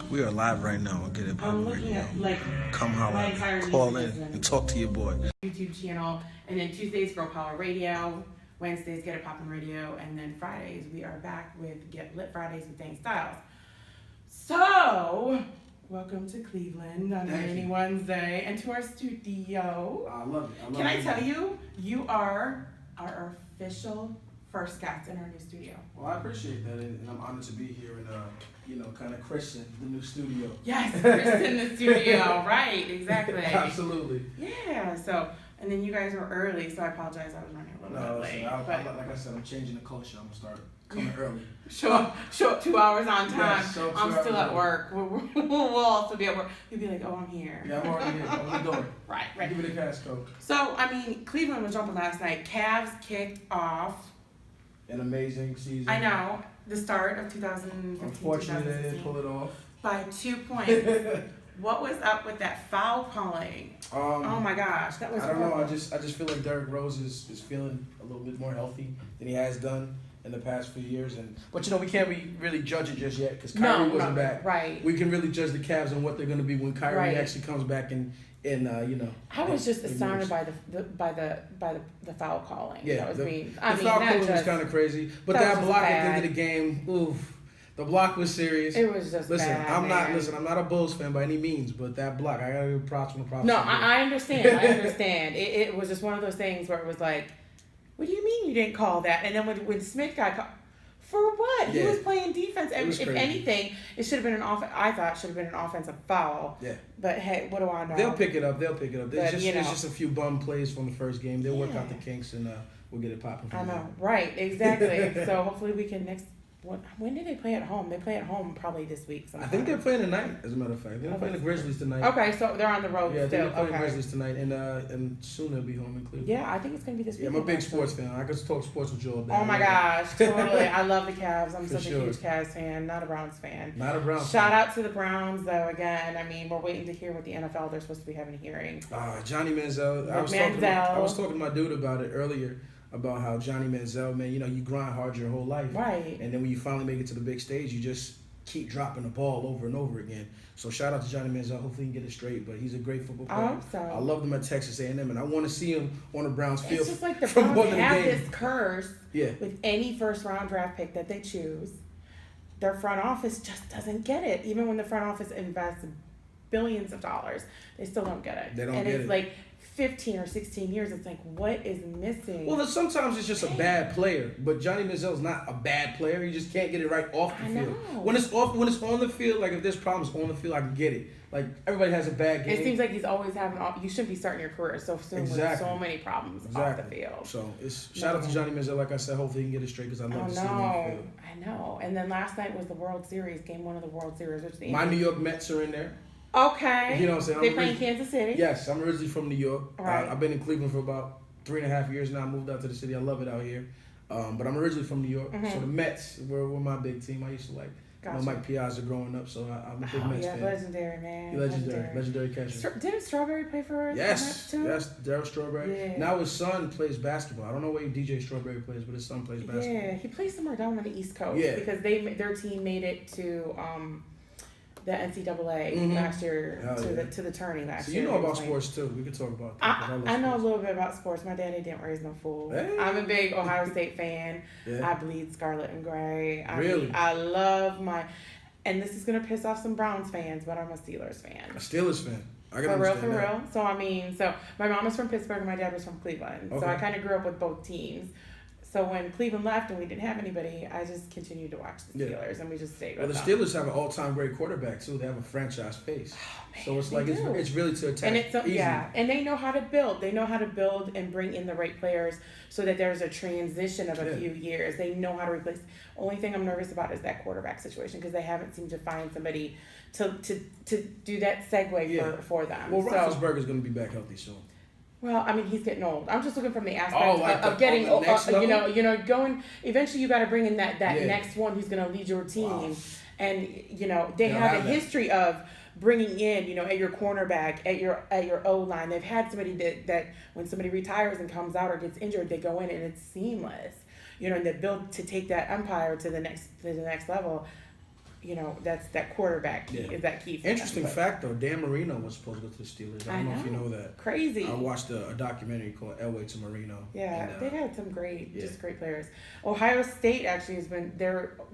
We are live right now on Get It I'm Poppin' looking Radio. at like Come my holler, entire call music in, business. and talk to your boy. YouTube channel, and then Tuesdays Girl Power Radio, Wednesdays Get It Poppin' Radio, and then Fridays we are back with Get Lit Fridays with Dang Styles. So, welcome to Cleveland on a rainy Wednesday, and to our studio. I love it. Can I tell you, you are our official first guest in our new studio. Well, I appreciate that, and I'm honored to be here and kind of christen the new studio. Yes, Chris in the studio, right? Exactly. Absolutely. Yeah. So, and then you guys were early, so I apologize. I was running a little bit late. Like I said, I'm changing the culture. I'm gonna start coming early. Show up 2 hours on time. Yes, I'm still at work. We'll also be at work. You'll be like, oh, I'm here. Yeah, I'm already here. I'm the door. Right. Give me the cash code. So, I mean, Cleveland was jumping last night. Cavs kicked off. An amazing season. I know. The start of 2015, Unfortunately, they didn't pull it off. By 2 points. What was up with that foul calling? Oh my gosh, that was I don't horrible. know. I just feel like Derrick Rose is feeling a little bit more healthy than he has done in the past few years. But we can't really judge it just yet because Kyrie wasn't back. Right. We can really judge the Cavs on what they're going to be when Kyrie actually comes back and I was just astounded by the foul calling. Yeah, that was the foul calling was kind of crazy, but that block at the end of the game, oof. The block was serious. It was just bad, I'm not a Bulls fan by any means, but that block, I gotta give props when the props. No, I understand. I understand. It was just one of those things where it was like, what do you mean you didn't call that? And then when Smith got called, for what? He was playing defense. And if anything, it should have been I thought it should have been an offensive foul. Yeah. But hey, what do I know? They'll pick it up. There's just a few bum plays from the first game. They'll work out the kinks and we'll get it popping. I know. Right. Exactly. So hopefully we can when do they play at home? They play at home probably this week sometime. I think they're playing tonight, as a matter of fact. They're playing the Grizzlies tonight. Okay, so they're on the road still. They're playing the Grizzlies tonight, and soon they'll be home in Cleveland. Yeah, I think it's going to be this week. Yeah, I'm a big sports fan. I could talk sports with you all day. Oh my gosh, totally. I love the Cavs. I'm such a huge Cavs fan, not a Browns fan. Shout out to the Browns, though, again. I mean, we're waiting to hear what the NFL, they're supposed to be having a hearing. Johnny Manziel. I was talking to my dude about it earlier. About how Johnny Manziel, man, you grind hard your whole life. Right. And then when you finally make it to the big stage, you just keep dropping the ball over and over again. So shout out to Johnny Manziel. Hopefully he can get it straight, but he's a great football player. I hope so. I love him at Texas A&M, and I want to see him on the Browns field. It's just like the Browns have this curse with any first-round draft pick that they choose. Their front office just doesn't get it. Even when the front office invests billions of dollars, they still don't get it. They don't get it. And it's like 15 or 16 years, it's like, what is missing? Well, sometimes it's just a bad player, but Johnny Manziel's not a bad player. He just can't get it right off the field. When it's on the field, like if there's problems on the field, I can get it. Like everybody has a bad game. It seems like he's always having. You shouldn't be starting your career so soon with so many problems off the field. So shout out to Johnny Manziel. Like I said, hopefully he can get it straight because I love to see him on the field. I know. And then last night was the World Series, game 1 of the World Series. My New York Mets are in there. Okay. You know what I'm saying? They play in Kansas City? Yes, I'm originally from New York. Right. I've been in Cleveland for about 3.5 years now. I moved out to the city. I love it out here. But I'm originally from New York. Mm-hmm. So the Mets were my big team. I used to like Mike Piazza growing up, so I'm a big Mets fan. Legendary, man. Legendary catcher. Didn't Strawberry play for the Mets too? Yes, Darryl Strawberry. Yeah. Now his son plays basketball. I don't know where DJ Strawberry plays, but his son plays basketball. Yeah, he plays somewhere down on the East Coast because their team made it to the NCAA last year to the tourney last year. So you know about sports too. We could talk about that. I know a little bit about sports. My daddy didn't raise no fool. Hey. I'm a big Ohio State fan. I bleed scarlet and gray. I love and this is gonna piss off some Browns fans, but I'm a Steelers fan. A Steelers fan. For real. So my mom is from Pittsburgh and my dad was from Cleveland. Okay. So I kind of grew up with both teams. So when Cleveland left and we didn't have anybody, I just continued to watch the Steelers and we just stayed with them. The Steelers have an all-time great quarterback too. They have a franchise face. Oh, man, so it's like it's really to attack. And it's and they know how to build. They know how to build and bring in the right players so that there's a transition of a few years. They know how to replace. Only thing I'm nervous about is that quarterback situation because they haven't seemed to find somebody to do that segue for them. Well, Roethlisberger's going to be back healthy soon. Well, I mean, he's getting old. I'm just looking from the aspect of getting old. Going. Eventually, you got to bring in that next one who's going to lead your team, and they have a history of bringing in, at your cornerback, at your O line. They've had somebody that when somebody retires and comes out or gets injured, they go in and it's seamless. And they build to take that umpire to the next level. that's that quarterback is that key. Interesting fact though, Dan Marino was supposed to go to the Steelers. I don't know if you know that. Crazy. I watched a documentary called Elway to Marino. Yeah, they've had some great players. Ohio State actually has been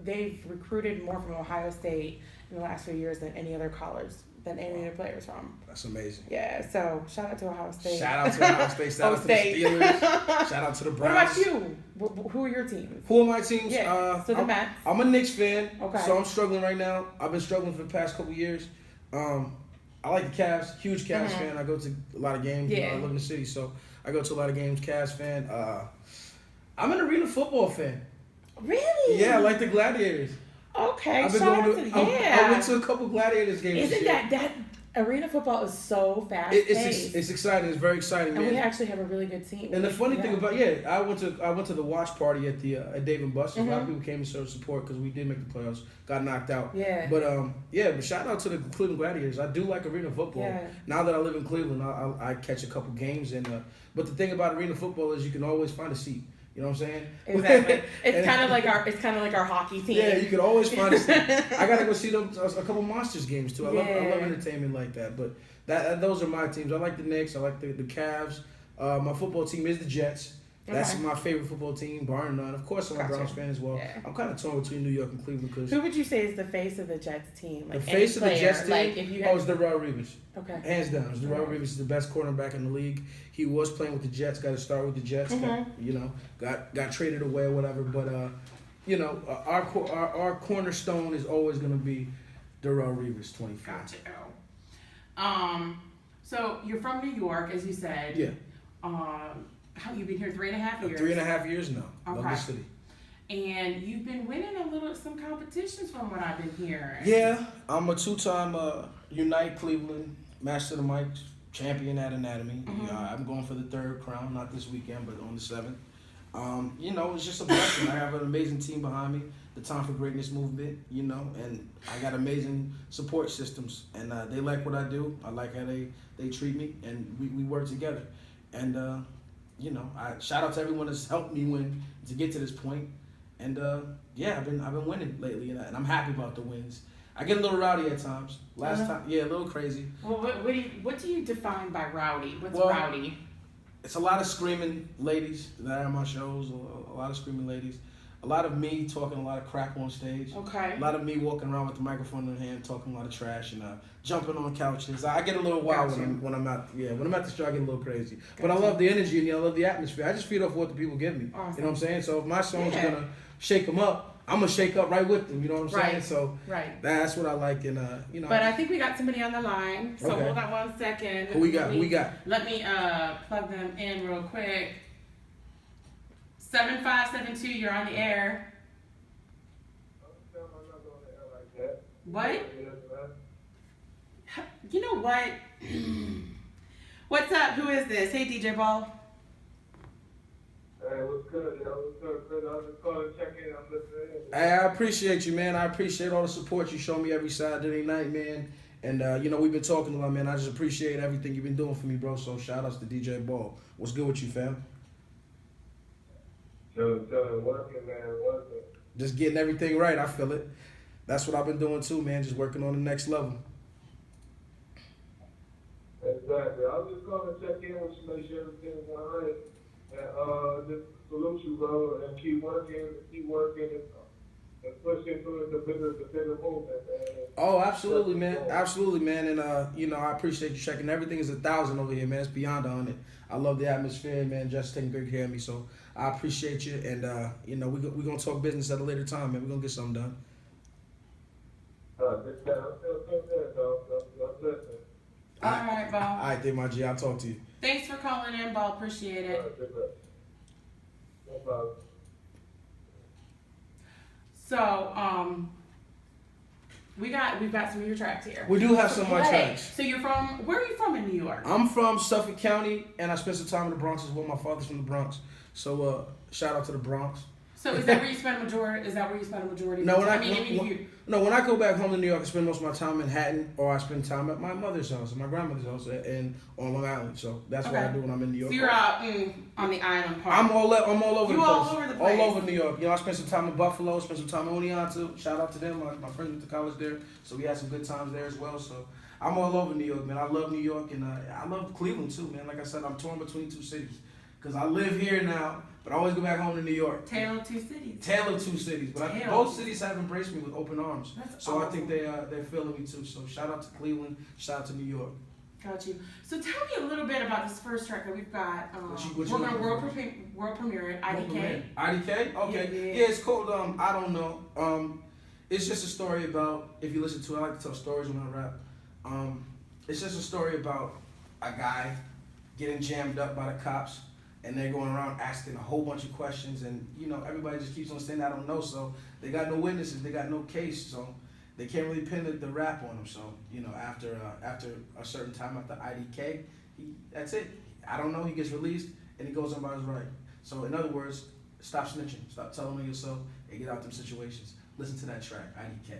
they've recruited more from Ohio State in the last few years than any other college. Than any other players from. That's amazing. Yeah, so shout out to Ohio State. Shout out to Ohio State. Shout out to the Steelers. Shout out to the Browns. What about you? Who are your teams? Who are my teams? Yeah, so the Mets. I'm a Knicks fan, okay. So I'm struggling right now. I've been struggling for the past couple years. I like the Cavs, huge Cavs fan. I go to a lot of games. Yeah. I live in the city, so I go to a lot of games. Cavs fan. I'm an arena football fan. Really? Yeah, I like the Gladiators. Okay, I've been going to, I went to a couple Gladiators games. Isn't that arena football is so fast paced? It's exciting. It's very exciting, and man. we actually have a really good team. And the funny thing about I went to the watch party at the at Dave and Buster's. A lot of people came to show support because we did make the playoffs. Got knocked out. Yeah. But shout out to the Cleveland Gladiators. I do like arena football. Yeah. Now that I live in Cleveland, I catch a couple games and but the thing about arena football is you can always find a seat. You know what I'm saying? Exactly. It's kind of like our hockey team. Yeah, you can always find a seat. I gotta go see them a couple Monsters games too. I love entertainment like that. But those are my teams. I like the Knicks. I like the Cavs. My football team is the Jets. That's my favorite football team, bar none. Of course, I'm a Browns fan as well. Yeah. I'm kind of torn between New York and Cleveland. Who would you say is the face of the Jets team? Like the face of the Jets team? Like if you had... it's Darrelle Revis. Okay. Hands down. Darrelle Revis is the best cornerback in the league. He was playing with the Jets. Got to start with the Jets. Got traded away or whatever. But, our cornerstone is always going to be Darrelle Revis, 24. Gotcha. So you're from New York, as you said. Yeah. How you've been here 3.5 years? 3.5 years now. Okay. Love the city. And you've been winning some competitions from what I've been hearing. Yeah, I'm a 2-time Unite Cleveland Master of the Mic champion at Anatomy. I'm going for the 3rd crown, not this weekend, but on the 7th. It's just a blessing. I have an amazing team behind me, the Time for Greatness movement, and I got amazing support systems. And they like what I do. I like how they treat me, and we work together. And, I shout out to everyone that's helped me win to get to this point. And I've been winning lately, and I'm happy about the wins. I get a little rowdy at times. Last time, a little crazy. Well, what do you define by rowdy? What's rowdy? It's a lot of screaming ladies that are on my shows. A lot of screaming ladies. A lot of me talking a lot of crap on stage. Okay. A lot of me walking around with the microphone in hand, talking a lot of trash and jumping on couches. I get a little wild when I'm out. Yeah, when I'm at the show, I get a little crazy. But I love the energy and I love the atmosphere. I just feed off what the people give me. Awesome. You know what I'm saying? So if my song's gonna shake them up, I'm gonna shake up right with them. You know what I'm saying? So that's what I like. And But I think we got somebody on the line. So hold on 1 second. Who we got? Let me plug them in real quick. 7572, you're on the air. What? You know what? What's up? Who is this? Hey, DJ Ball. Hey, what's good, yo? What's up, Chris? I was just calling to check in. I'm listening. Hey, I appreciate you, man. I appreciate all the support you show me every Saturday night, man. And, we've been talking a lot, man. I just appreciate everything you've been doing for me, bro. So shout outs to DJ Ball. What's good with you, fam? Working, man, working. Just getting everything right. I feel it. That's what I've been doing too, man. Just working on the next level. Exactly. I was just calling to check in with you, make sure everything's all right. And just salute you, bro, and keep working and pushing through the bigger movement, man. Oh, absolutely, man. Absolutely, man. And I appreciate you checking. Everything is 1,000 over here, man. It's beyond 100. I love the atmosphere, man. Just taking good care of me. So I appreciate you. And we're gonna talk business at a later time, man. We're gonna get something done. I'm still there, though. I'm listening. All right, Ball. All right, then, my G. I'll talk to you. Thanks for calling in, Ball. Appreciate it. No problem. So, we've got some of your tracks here. We do have some of my tracks. So where are you from in New York? I'm from Suffolk County, and I spent some time in the Bronx as well. My father's from the Bronx. So, shout out to the Bronx. So is that where you spend a majority? No, No, when I go back home to New York, I spend most of my time in Manhattan, or I spend time at my mother's house, and my grandmother's house, and on Long Island. So that's what I do when I'm in New York. So you're out on the island part. I'm all over the place. All over the place. All over New York. You know, I spent some time in Buffalo, spent some time in Oneonta. Shout out to them. My friends went to college there, so we had some good times there as well. So I'm all over New York, man. I love New York, and I love Cleveland too, man. Like I said, I'm torn between two cities because I live here now, but I always go back home to New York. Tale of two cities. Tale of two cities, but both cities have embraced me with open arms. That's so awesome. I think they're feeling me too. So shout out to Cleveland, shout out to New York. Got you. So tell me a little bit about this first track that we've got. We're going to world premiere it, IDK. IDK? Okay. Yeah, it's called I Don't Know. It's just a story about, if you listen to it, I like to tell stories when I rap. It's just a story about a guy getting jammed up by the cops, and they're going around asking a whole bunch of questions, and you know, everybody just keeps on saying I don't know, so they got no witnesses, they got no case, so they can't really pin the rap on him. So, you know, after a certain time, after IDK, that's it. I don't know, he gets released, and he goes on by his right. So in other words, stop snitching, stop telling on yourself, and get out them situations. Listen to that track, IDK.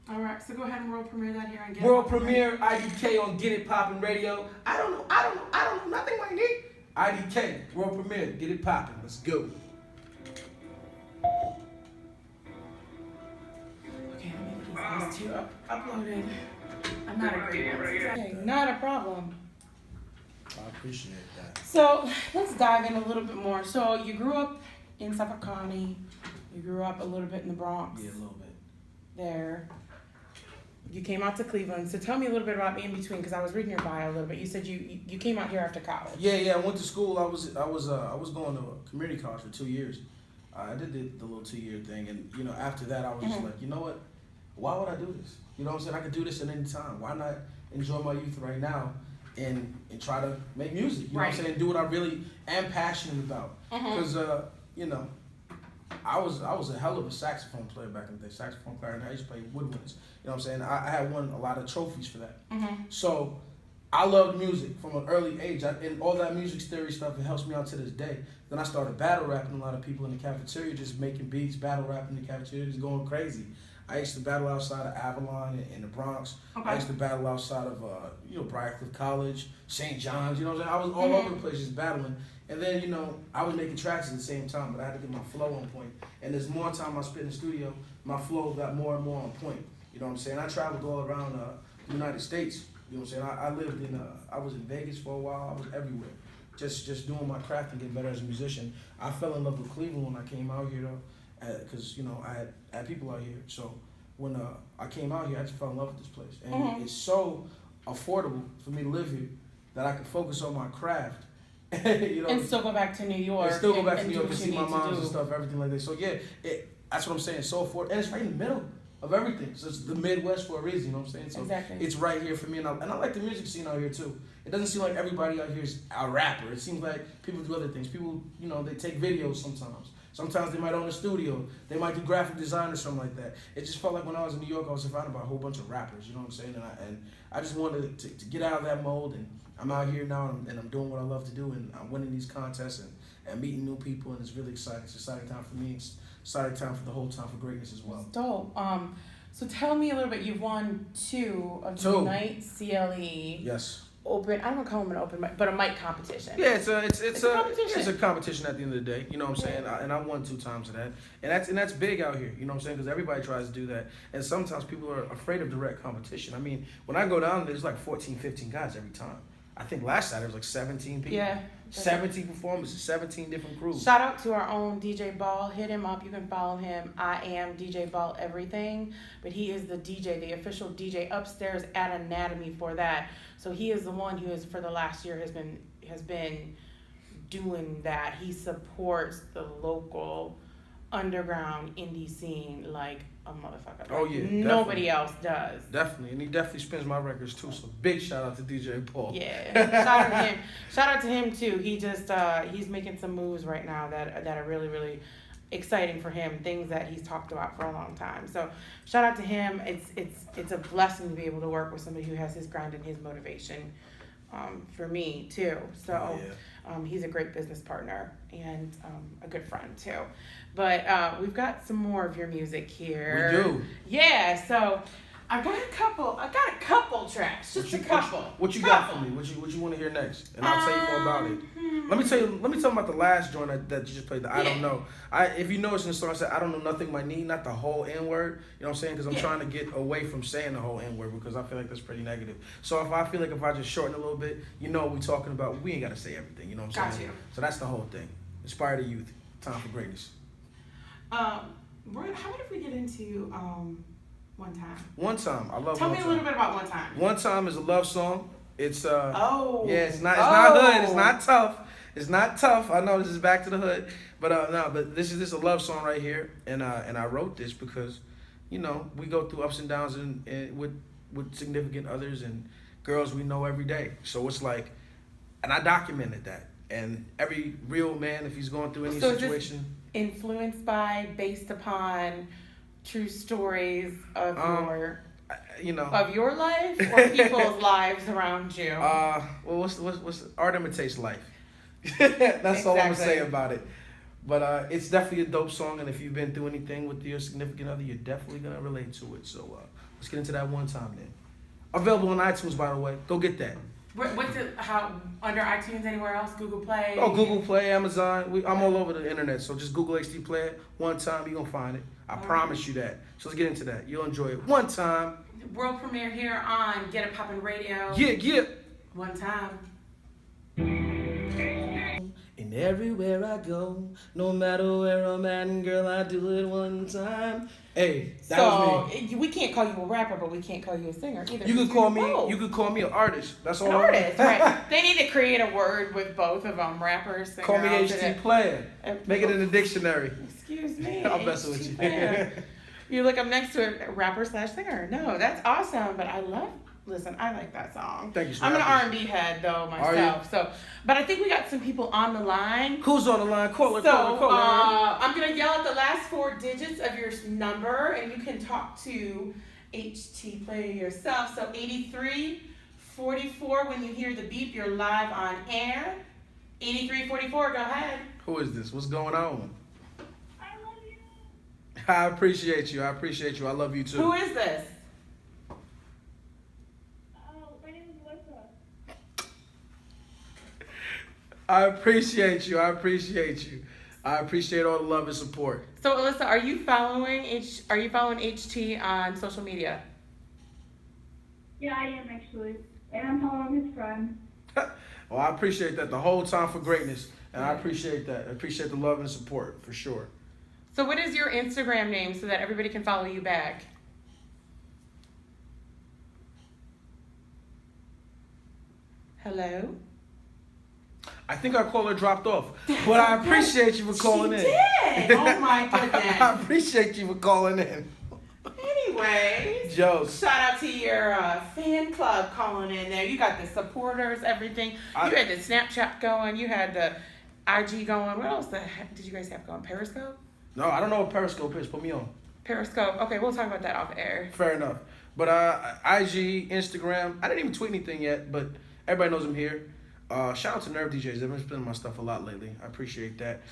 All right, so go ahead and world premiere that here and get World premiere IDK on Get It Poppin' Radio. I don't know nothing like it. IDK, world premiere, Get It Poppin'. Let's go. Okay, let me get these two uploaded. I'm not a great one. Okay, not a problem. I appreciate that. So let's dive in a little bit more. So you grew up in Suffolk County. You grew up a little bit in the Bronx. Yeah, a little bit. There. You came out to Cleveland. So tell me a little bit about in between, because I was reading your bio a little bit. You said you came out here after college. Yeah. I went to school. I was going to a community college for 2 years. I did the little 2-year thing, and you know, after that, I was just like, you know what? Why would I do this? You know what I'm saying? I could do this at any time. Why not enjoy my youth right now and try to make music? You know what I'm saying? Do what I really am passionate about. Because you know, I was a hell of a saxophone player back in the day. Saxophone, clarinet. I used to play woodwinds. You know what I'm saying? I had won a lot of trophies for that. So I loved music from an early age. And all that music theory stuff, it helps me out to this day. Then I started battle rapping a lot of people in the cafeteria, just making beats, battle rapping in the cafeteria, just going crazy. I used to battle outside of Avalon in the Bronx. I used to battle outside of Briarcliff College, St. John's. You know what I'm saying? I was all over the place just battling. And then, you know, I was making tracks at the same time, but I had to get my flow on point. And as more time I spent in the studio, my flow got more and more on point. You know what I'm saying? I traveled all around the United States. You know what I'm saying? I lived in, I was in Vegas for a while. I was everywhere. Just doing my craft and getting better as a musician. I fell in love with Cleveland when I came out here, though, because, you know, I had people out here. So when I came out here, I just fell in love with this place. And it's so affordable for me to live here that I can focus on my craft. You know, and still go back to New York. And still go back to New York and see my moms and stuff, everything like that. So yeah, that's what I'm saying. So affordable, and it's right in the middle of everything. So it's the Midwest for a reason. You know what I'm saying? So exactly. It's right here for me, and I like the music scene out here too. It doesn't seem like everybody out here is a rapper. It seems like people do other things. People, you know, they take videos sometimes. Sometimes they might own a studio. They might do graphic design or something like that. It just felt like when I was in New York, I was surrounded by a whole bunch of rappers. You know what I'm saying? And I just wanted to get out of that mold. And I'm out here now, and I'm doing what I love to do, and I'm winning these contests and meeting new people, and it's really exciting. It's an exciting time for me. It's exciting time for the whole time for greatness as well. Dope. So tell me a little bit. You've won two of the Unite CLE. Yes. Open. I don't call them an open mic, but a mic competition. Yeah, it's a competition. It's a competition at the end of the day. You know what I'm saying? And I won 2 times of that, and that's big out here. You know what I'm saying? Because everybody tries to do that, and sometimes people are afraid of direct competition. I mean, when I go down, there's like 14, 15 guys every time. I think last Saturday was like 17 people. Yeah. 17 performances, 17 different crews. Shout out to our own DJ Ball. Hit him up. You can follow him. I am DJ Ball everything. But he is the DJ, the official DJ upstairs at Anatomy for that. So he is the one who is for the last year has been doing that. He supports the local underground indie scene like a motherfucker. Oh yeah, nobody else does. Definitely, and he definitely spins my records too. So big shout out to DJ Paul. Yeah, shout out to him. Shout out to him too. He just he's making some moves right now that are really really exciting for him. Things that he's talked about for a long time. So shout out to him. It's a blessing to be able to work with somebody who has his grind and his motivation. for me too. So Oh, yeah. he's a great business partner and a good friend too. But we've got some more of your music here. We do. Yeah. So I got a couple tracks, just a couple. What you got for me? What you want to hear next? And I'll tell you more about it. Let me tell you about the last joint that you just played. I don't know. If you notice in the song, I said I don't know nothing my knee, not the whole N word. You know what I'm saying? Because I'm trying to get away from saying the whole N word because I feel like that's pretty negative. So if I just shorten a little bit, you know what we're talking about. We ain't got to say everything. You know what I'm saying? Got you. So that's the whole thing. Inspire the youth. Time for greatness. How about if we get into One Time? One Time. I love. Tell One me a Time. little bit about One Time. One Time is a love song. It's it's not hood. It's not tough. It's not tough. I know this is back to the hood, but this is a love song right here, and I wrote this because, you know, we go through ups and downs and with significant others and girls we know every day. So it's like, and I documented that, and every real man, if he's going through any situation, influenced by, based upon true stories of your life or people's lives around you. Well, what's art imitates life. That's all I'm gonna say about it. But it's definitely a dope song, and if you've been through anything with your significant other, you're definitely gonna relate to it. So let's get into that One Time then. Available on iTunes, by the way. Go get that. What's it? How under iTunes? Anywhere else? Google Play? Oh, Google Play, Amazon. I'm all over the internet. So just Google HT Playa. One Time, you're gonna find it. I promise you that. So let's get into that. You'll enjoy it. One Time. World premiere here on Get It Poppin' Radio. Yeah. One Time. And everywhere I go, no matter where I'm at, and girl, I do it one time. Hey, that was me. We can't call you a rapper, but we can't call you a singer either. You could call me an artist. That's all. An artist, right? They need to create a word with both of them, rapper, singer. Call me HT Playa. Make it in the dictionary. Excuse me. I'm messing with you. You look up next to a rapper/singer. No, that's awesome. But I like that song. Thank you. I'm an R&B head though myself. But I think we got some people on the line. Who's on the line? Caller. I'm gonna yell at the last 4 digits of your number, and you can talk to HT Playa yourself. So 8344. When you hear the beep, you're live on air. 8344. Go ahead. Who is this? What's going on? I appreciate you. I love you too. Who is this? My name is Alyssa. I appreciate you. I appreciate all the love and support. So Alyssa, are you following HT on social media? Yeah, I am actually. And I'm following his friend. Well, I appreciate that the whole time for greatness. And I appreciate that. I appreciate the love and support for sure. So what is your Instagram name so that everybody can follow you back? Hello? I think our caller dropped off. But I appreciate you for calling in. She did! Oh my goodness. I appreciate you for calling in. Anyways. Jokes. Shout out to your fan club calling in there. You got the supporters, everything. You had the Snapchat going. You had the IG going. What else did you guys have going? Periscope? No, I don't know what Periscope is. Put me on. Periscope. Okay, we'll talk about that off air. Fair enough. But IG, Instagram, I didn't even tweet anything yet, but everybody knows I'm here. Shout out to Nerve DJs. They've been spinning my stuff a lot lately. I appreciate that.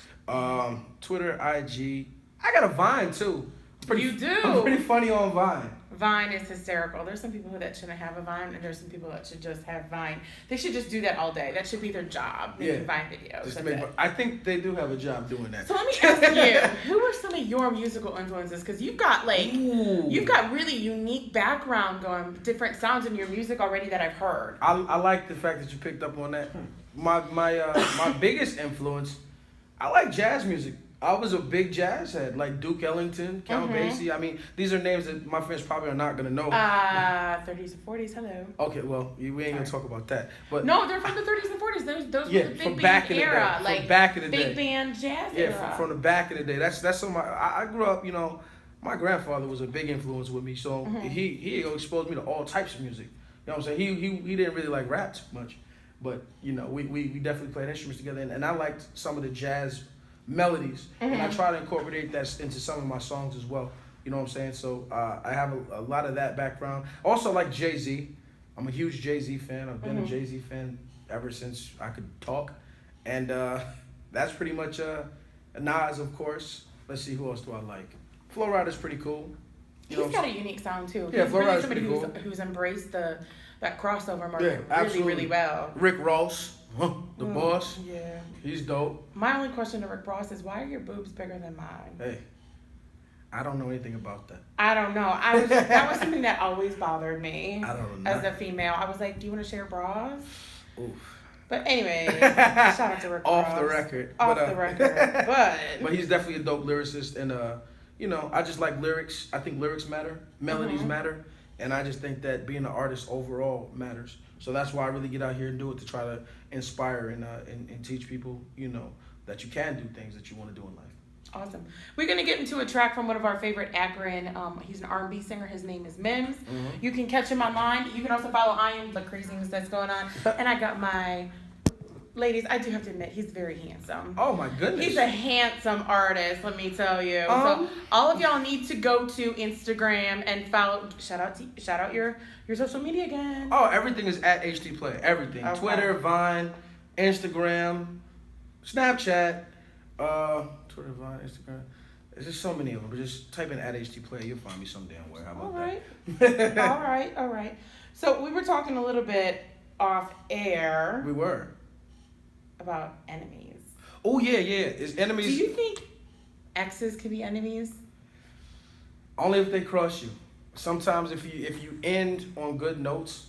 Twitter, IG. I got a Vine, too. You do? I'm pretty funny on Vine. Vine is hysterical. There's some people that shouldn't have a Vine, and there's some people that should just have Vine. They should just do that all day. That should be their job, making Vine videos. I think they do have a job doing that. So let me ask you, who are some of your musical influences? Because you've got you've got really unique background going, different sounds in your music already that I've heard. I like the fact that you picked up on that. My biggest influence, I like jazz music. I was a big jazz head, like Duke Ellington, Count Basie. I mean, these are names that my friends probably are not going to know. 30s and 40s, hello. Okay, well, we ain't going to talk about that. But no, they're from the 30s and 40s. Those were the big band era. Like, back in the day. Big band jazz era. From the back in the day. That's some I grew up, you know, my grandfather was a big influence with me. So he exposed me to all types of music. You know what I'm saying? He didn't really like rap too much. But, you know, we definitely played instruments together. And I liked some of the jazz melodies, and I try to incorporate that into some of my songs as well. You know what I'm saying? So I have a lot of that background. Also like Jay-Z. I'm a huge Jay-Z fan. I've been a Jay-Z fan ever since I could talk. And that's pretty much Nas, of course. Let's see, who else do I like? Flo Rida's pretty cool. He's got a unique sound too. Yeah, he's Flo really Rida's somebody pretty cool. who's embraced that crossover market absolutely. really well. Rick Ross, the boss. Yeah. He's dope. My only question to Rick Ross is, why are your boobs bigger than mine? Hey, I don't know anything about that. I don't know. That was something that always bothered me. I don't know. As a female, I was like, do you want to share bras? Oof. But anyway, shout out to Rick Ross. Off the record. Off the record. But but he's definitely a dope lyricist, and I just like lyrics. I think lyrics matter, melodies matter, and I just think that being an artist overall matters. So that's why I really get out here and do it, to try to inspire and teach people, that you can do things that you want to do in life. Awesome. We're going to get into a track from one of our favorite Akron. He's an R&B singer. His name is Mims. You can catch him online. You can also follow I Am the craziness that's going on. And I got my... Ladies, I do have to admit, he's very handsome. Oh, my goodness. He's a handsome artist, let me tell you. So all of y'all need to go to Instagram and follow... Shout out your social media again. Oh, everything is at HT Playa. Everything. Okay. Twitter, Vine, Instagram, Snapchat... Twitter, Vine, Instagram. There's just so many of them. But just type in at HT Playa, you'll find me some damn where. How about that? All right. So we were talking a little bit off air. We were. About enemies. Oh, yeah. Is enemies... Do you think exes can be enemies? Only if they cross you. Sometimes if you end on good notes,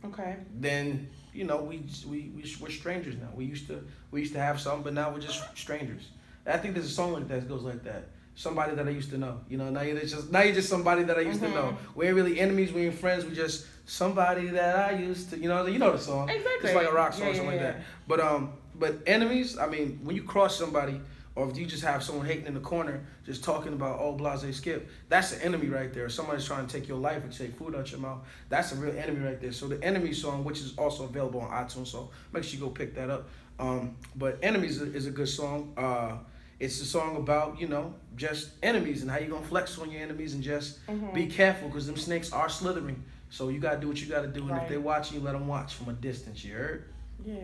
okay, then... we're strangers now. We used to have something, but now we're just strangers. I think there's a song like that goes like that. Somebody that I used to know. Now you're just somebody that I used to know. We ain't really enemies. We ain't friends. We just somebody that I used to. You know the song. Exactly. It's like a rock song, something like that. But enemies. I mean, when you cross somebody, or if you just have someone hating in the corner, just talking about blase skip, that's an enemy right there. Somebody's trying to take your life and take food out your mouth. That's a real enemy right there. So the enemy song, which is also available on iTunes, so make sure you go pick that up. But enemies is a good song. It's a song about just enemies and how you gonna flex on your enemies and just be careful, because them snakes are slithering. So you gotta do what you gotta do, and if they're watching you, let them watch from a distance. You heard? Yeah.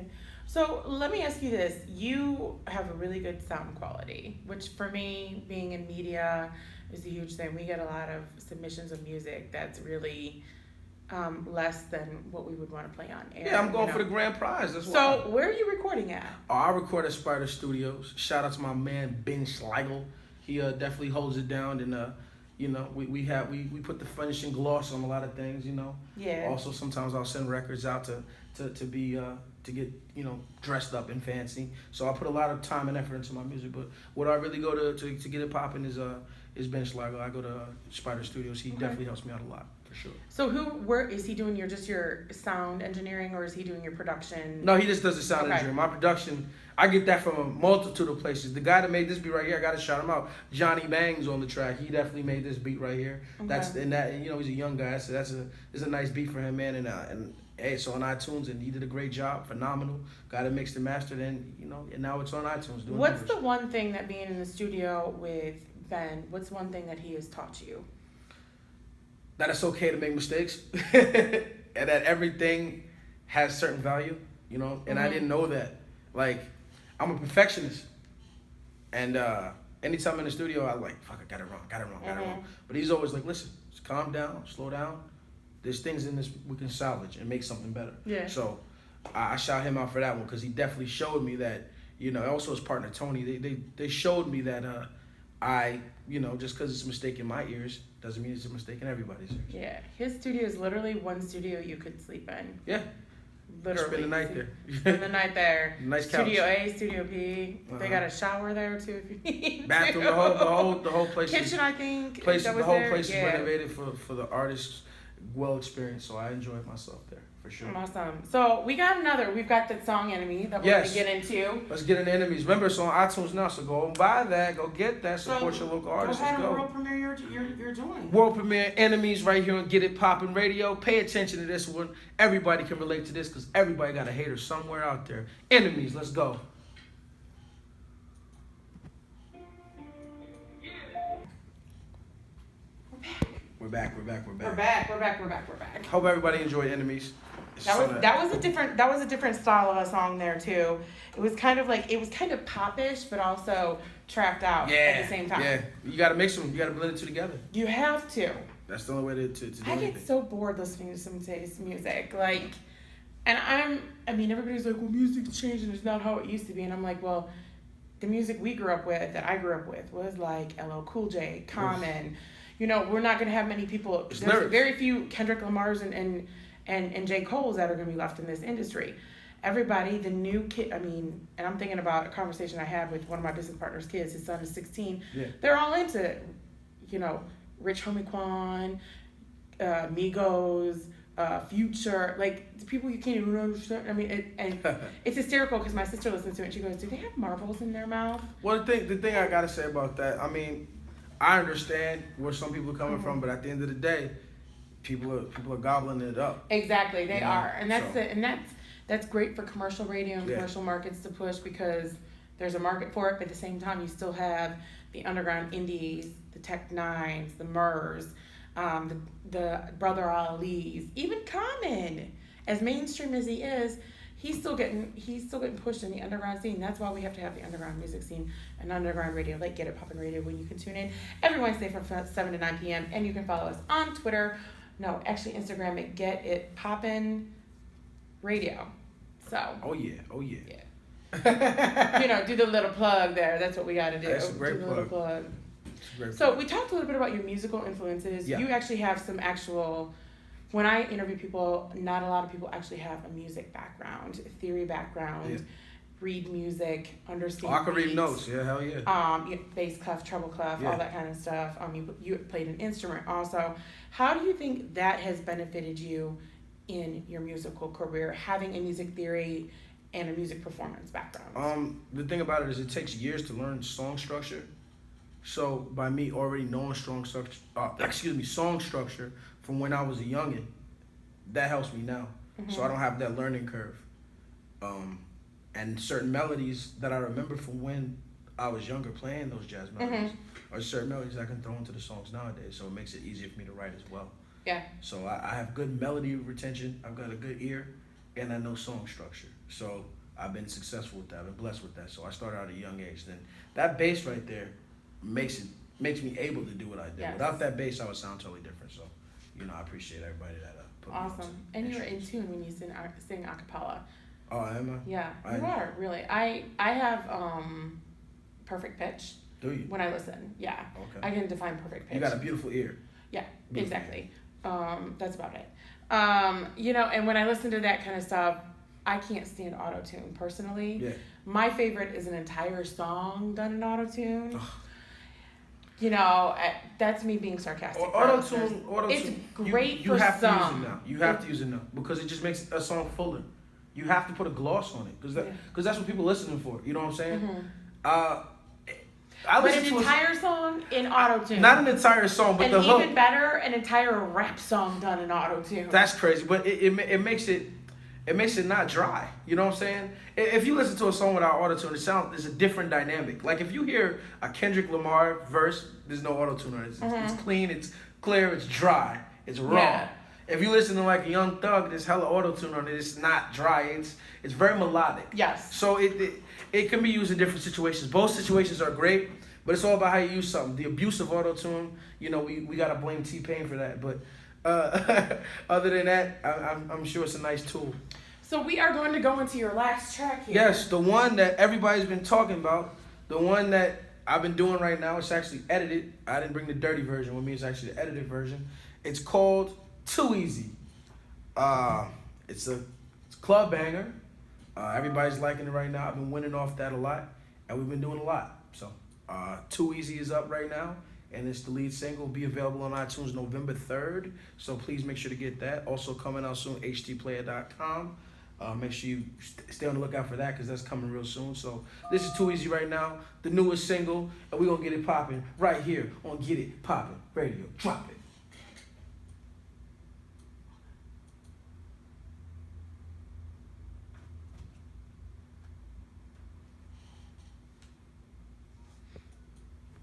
So let me ask you this. You have a really good sound quality, which for me, being in media, is a huge thing. We get a lot of submissions of music that's really less than what we would want to play on air. Yeah, I'm going for the grand prize. That's why. So where are you recording at? I record at Spider Studios. Shout out to my man Ben Schlegel. He definitely holds it down, and we put the finishing gloss on a lot of things. Yeah. Also, sometimes I'll send records out to get dressed up and fancy. So I put a lot of time and effort into my music. But what I really go to get it popping is Ben Schlegel. I go to Spider Studios. He definitely helps me out a lot, for sure. So where is he doing your sound engineering, or is he doing your production? No, he just does the sound engineering. My production, I get that from a multitude of places. The guy that made this beat right here, I gotta shout him out. Johnny Bang's on the track. He definitely made this beat right here. Okay. He's a young guy, so it's a nice beat for him, man. And hey, it's on iTunes, and he did a great job, phenomenal. Got it mixed and mastered, and now it's on iTunes. What's the one thing that being in the studio with Ben? What's one thing that he has taught you? That it's okay to make mistakes, and that everything has certain value, and I didn't know that. Like, I'm a perfectionist, and anytime in the studio, I'm like, fuck, I got it wrong. But he's always like, listen, just calm down, slow down. There's things in this we can salvage and make something better. Yeah. So I shout him out for that one, because he definitely showed me that, also his partner Tony, they showed me that I, just because it's a mistake in my ears doesn't mean it's a mistake in everybody's ears. Yeah, his studio is literally one studio you could sleep in. Yeah. Literally. Spend the night there. Spend the night there. Nice couch. Studio A, Studio B. They got a shower there too if you need. Bathroom, the whole place. Kitchen, I think. The whole place is renovated for the artists. Well experienced, so I enjoyed myself there for sure. Awesome. So we've got that song Enemy that we're gonna get into. Let's get into Enemies. Remember, it's on iTunes now, so go and buy that. Go get that. Support your local artists. Go ahead and world premiere you're doing. World premiere Enemies right here on Get It Poppin' Radio. Pay attention to this one. Everybody can relate to this, because everybody got a hater somewhere out there. Enemies, let's go. We're back. We're back. We're back. Hope everybody enjoyed Enemies. That was a different style of a song there too. It was kind of popish, but also trapped out at the same time. Yeah, you gotta mix them. You gotta blend the two together. You have to. That's the only way to do I anything. get so bored listening to some today's music, like, and everybody's like, well, music's changing. It's not how it used to be, and I'm like, well, the music I grew up with, was like LL Cool J, Common. You know, we're not gonna have many people. There's very few Kendrick Lamars and J. Cole's that are gonna be left in this industry. Everybody, the new kid, and I'm thinking about a conversation I had with one of my business partner's kids. His son is 16. Yeah. They're all into, Rich Homie Quan, Migos, Future, like people you can't even understand. It's hysterical because my sister listens to it and she goes, "Do they have marbles in their mouth?" Well, the thing I gotta say about that, I understand where some people are coming from, but at the end of the day, people are gobbling it up. Exactly, they are, and that's great for commercial radio and commercial markets to push because there's a market for it. But at the same time, you still have the underground indies, the Tech Nines, the Murs, the Brother Ali's, even Common. As mainstream as he is, he's still getting pushed in the underground scene. That's why we have to have the underground music scene and underground radio, like Get It Poppin' Radio, when you can tune in every Wednesday from 7 to 9 p.m. And you can follow us on Twitter. No, actually Instagram at Get It Poppin' Radio. So. Oh yeah. Do the little plug there. That's what we got to do. That's a great plug. So we talked a little bit about your musical influences. Yeah. You actually have some actual. When I interview people, not a lot of people actually have a music background, a theory background, read music, understand. I can read notes. Yeah, hell yeah. Bass clef, treble clef, all that kind of stuff. You played an instrument also. How do you think that has benefited you in your musical career, having a music theory and a music performance background? The thing about it is it takes years to learn song structure. So by me already knowing song structure from when I was a youngin', that helps me now. Mm-hmm. So I don't have that learning curve. And certain melodies that I remember from when I was younger playing those jazz melodies are certain melodies I can throw into the songs nowadays. So it makes it easier for me to write as well. Yeah. So I have good melody retention. I've got a good ear, and I know song structure. So I've been successful with that. I've been blessed with that. So I started out at a young age. Then that bass right there makes me able to do what I did. Yes. Without that bass, I would sound totally different. So, I appreciate everybody that put me on. Awesome. And you're in tune when you sing a cappella. Oh, am I? Yeah, you are, really. I have perfect pitch. Do you? When I listen, yeah. Okay. I can define perfect pitch. You got a beautiful ear. Yeah, beautiful. Exactly. That's about it. And when I listen to that kind of stuff, I can't stand auto-tune personally. Yeah. My favorite is an entire song done in auto-tune. That's me being sarcastic. Auto-tune. It's great you for have some. To use it now. You have to use it now because it just makes a song fuller. You have to put a gloss on it because that's what people are listening for. You know what I'm saying? Mm-hmm. But an entire song in auto-tune. Not an entire song, but the hook. Even better, an entire rap song done in auto-tune. That's crazy, but it makes it not dry. You know what I'm saying? If you listen to a song without auto-tune, it's a different dynamic. Like if you hear a Kendrick Lamar verse, there's no auto-tune on it. It's clean, it's clear, it's dry, it's raw. Yeah. If you listen to like a Young Thug, there's hella auto-tune on it. It's not dry. It's very melodic. Yes. So it can be used in different situations. Both situations are great, but it's all about how you use something. The abuse of auto-tune, we gotta blame T-Pain for that. But other than that, I'm sure it's a nice tool. So we are going to go into your last track here. Yes, the one that everybody's been talking about, the one that I've been doing right now. It's actually edited. I didn't bring the dirty version with me. It's actually the edited version. It's called Too Easy. It's a club banger. Everybody's liking it right now. I've been winning off that a lot, and we've been doing a lot. So Too Easy is up right now, and it's the lead single. Will be available on iTunes November 3rd, so please make sure to get that. Also coming out soon, HTPlaya.com. Make sure you stay on the lookout for that because that's coming real soon. So this is Too Easy right now, the newest single, and we're going to get it popping right here on Get It Poppin' Radio. Drop it.